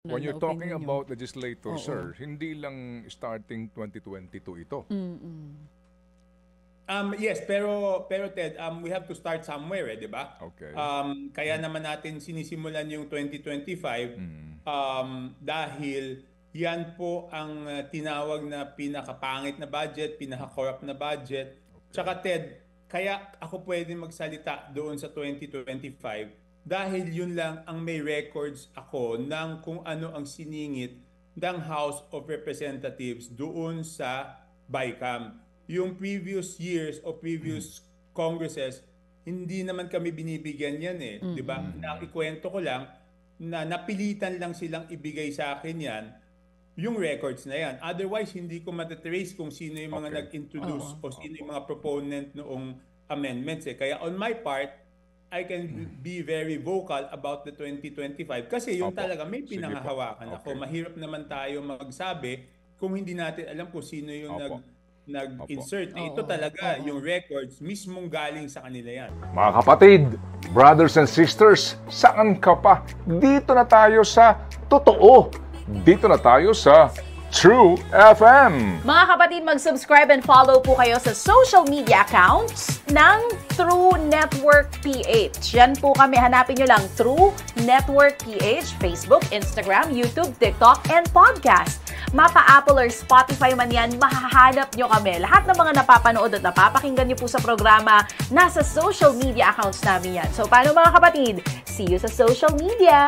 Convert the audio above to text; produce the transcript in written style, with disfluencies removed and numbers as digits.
When you're talking opinion about legislators, Oo. sir, hindi lang starting 2022 ito. Yes, pero Ted, we have to start somewhere, 'di ba? Okay. Kaya naman natin sinisimulan yung 2025 dahil yan po ang tinawag na pinakapangit na budget, pinaka-corrupt na budget. Tsaka Ted, kaya ako pwede magsalita doon sa 2025 dahil yun lang ang may records ako ng kung ano ang siningit ng House of Representatives doon sa BICAM. Yung previous years o previous congresses, hindi naman kami binibigyan yan eh. Di ba? Nakikwento ko lang na napilitan lang silang ibigay sa akin yan, yung records na yan. Otherwise, hindi ko matatrace kung sino yung mga nag-introduce o sino yung mga proponent noong amendments eh. Kaya on my part, I can be very vocal about the 2025 kasi yun talaga may pinangahawakan ako. Mahirap naman tayo magsabi kung hindi natin alam kung sino yung nag-insert. Ito talaga, yung records, mismong galing sa kanila yan. Mga kapatid, brothers and sisters, saan ka pa? Dito na tayo sa totoo. Dito na tayo sa True FM. Mga kapatid, mag-subscribe and follow po kayo sa social media accounts ng True Network PH. Yan po kami. Hanapin nyo lang True Network PH, Facebook, Instagram, YouTube, TikTok, and podcast. Mapa Apple or Spotify man yan, mahahanap nyo kami. Lahat ng mga napapanood at napapakinggan nyo po sa programa, nasa social media accounts namin yan. So, paano mga kapatid? See you sa social media!